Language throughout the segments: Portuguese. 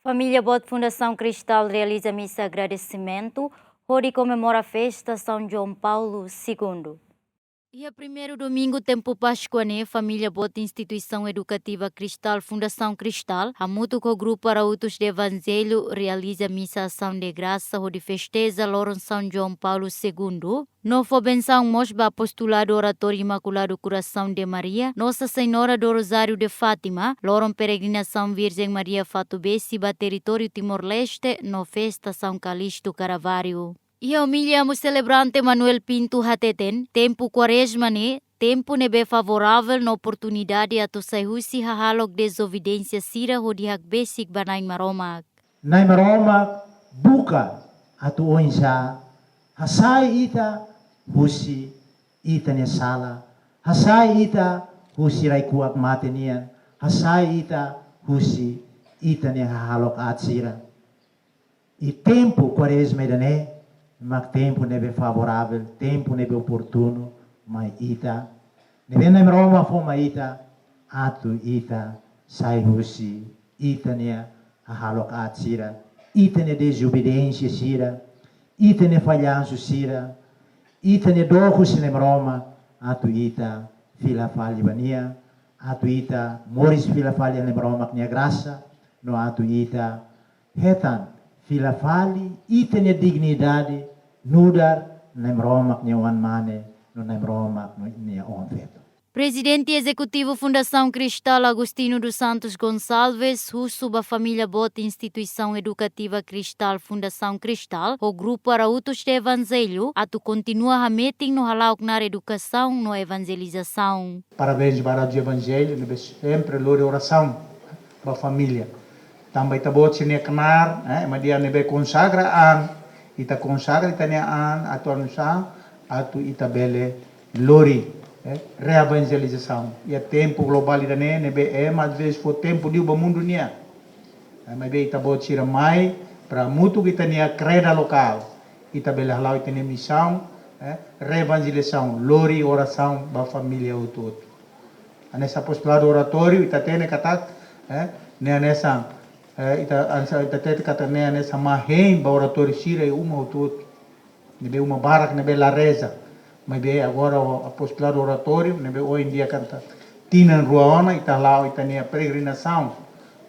Família bot Fundasaun Cristal Realiza Misa Agradesimentu Hodi komemora Festa São João Paulo II. E a primeiro domingo tempo Páscoa, né? Família bota instituição educativa Cristal Fundasaun Cristal, hamuto com o grupo arautos de Evangelho Realiza Misa Ação de Graça Hodi Festeza Loron São João Paulo II. No for benção mosba apostolado oratório Imaculado Coração de Maria, Nossa Senhora do Rosário de Fátima, Loron Peregrinasaun Virgem Maria Fatubessi ba território Timor-Leste, no Festa São Calisto Caravario. E a humilhamos celebrante Manuel Pinto Hateten, tempo quaresma ne, tempo nebe favorável na oportunidade a tosaihusi hahalog desobediência sira hodi hakbesik banay maromak. Nay maromak buka atu oinsa hasai ita husi ita ne sala, hasai ita husi raikuak matenian, hasai ita husi ita ne hahalog atsira. E tempo quaresma ne mas tempo nebe favorável, tempo nebe oportuno, mas ita, nebe na Roma foma ita, atu ita, sai husi, ita ne ahalok atsira, ita ne desobediência sira, ita ne falhanço sira, ita ne dohus ne Roma, atu ita, fila falha bania, atu ita, moris fila falha ne Roma ne graça, no atu ita, hetan, fila fali, ita ne dignidade, nudar, nem romak ne wan mane, no nem romak ne on veto. Presidente Executivo Fundasaun Cristal Agostinho dos Santos Gonçalves, russo da família bota instituição educativa Cristal Fundasaun Cristal, o grupo arautos de Evangelho, atu continua a meeting no halauk na educação no evangelização. Parabéns para o Evangelho, sempre lore oração para a família. Também tá bom se ne kenar, mas dia nebe consagra ita consagra ita ne atu atu ita bele lori reevangelização. E tempo global ida nebe às vezes foi tempo de o mundo nia. Mas be ita bom tira mai para muito que ita ne creda local. Ita bele halau ita ne missão, reevangelização, lori oração ba família o todo. Nessa apostolado oratório ita tene katak ne nessa ita tete kata ne nessa mahem ba oratório sira e uma o todo. Nebe uma barak nebe la reza. Mas be agora o apostolado oratório nebe hoje em dia canta tinan ruaona ita lá ita ne peregrinasaun.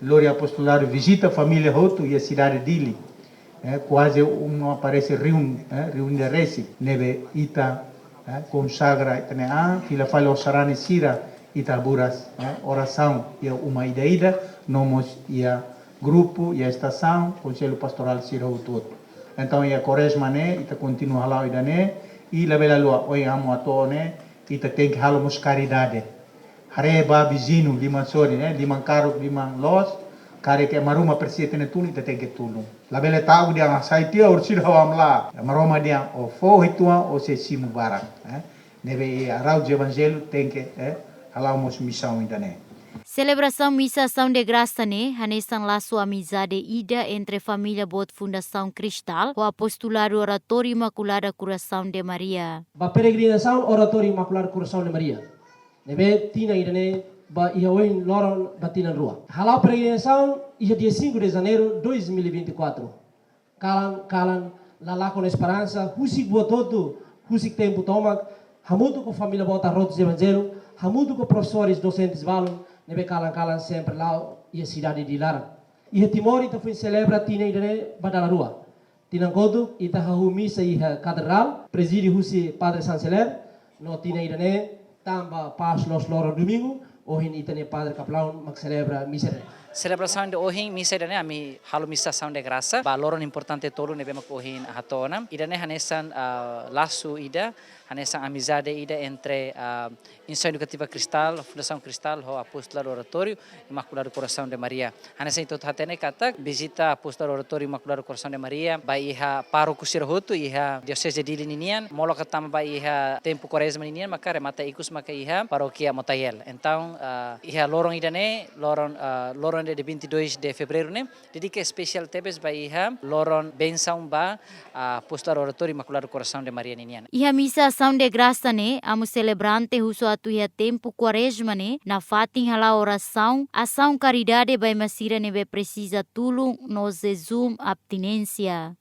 Lori apostolado visita a família Hoto e a cidade dele. Quase uma aparece reúne de resi. Nebe ita consagra ita ne fila fala o sarane sira ita buras oração e uma ida nomos ia grupo e a estação, conselho pastoral sira o todo. Então, a quaresma né, ita continua lá ida né, e la bela lua, oi amo a to né, ita tem que halamos caridade. Hare ba vizinho lima sori né, lima caro lima los, care que maruma precisa né tudo ita tem que tudo. La bela tahu dia sai tia ursir hawam lá, maroma dia o fo hitua o se simu barak, neve arau de evangelho tem que halamos missão ida né. Celebração Misa Ação de Graça, né? Hanesan laço amizade ida entre família bot Fundasaun Cristal, o apostolado oratório Imaculado Coração de Maria. Ba Peregrinasaun oratório Imaculado Coração de Maria. Nebe tina ida ne ba iaoin loron batina rua. Halau Peregrinasaun ia dia 5 de janeiro 2024. Kalan lalako na esperança, husik bototo, husik tempo tomak, hamuto com família bota rotos evangelho, hamuto com professores docentes valon, nebe kalan sempre lá e a cidade de Lara. E a Timor ita foi celebra tina ida badala rua. Tina kodu ita hahu misa iha catedral, presídio husi Padre Sanceler, no tina ida ne tamba pas los loro domingo, ohin ita ne Padre Capelão mak celebra misa. Celebração de hoje misa idane ami halu misa ação de graça ba loron importante tolo nebe mak hohin hatona idane hanesan laço ida hanesan amizade ida entre Instituição Educativa Cristal, Fundasaun Cristal, o Apostolado Oratório Imaculado Coração de Maria. Hanesan itu hatene katak visita Apostolado Oratório Imaculado Coração de Maria ba iha paroco Sirhoto iha diocese de Linian, molo katama ba iha tempo quaresma ninian maka remata ikus maka iha paroquia Motayel. Então iha loron idane loron de 22 de fevereiro né, dedica especial tebes ba iha loron benção ba Apostolado Oratório Imaculado Coração de Maria ninian. Iha misa ação de graça né, amo celebrante huso atuia tempo quaresma né, na fatin hala oração, ação caridade vai masira nebe precisa tulung no zezum abstinência.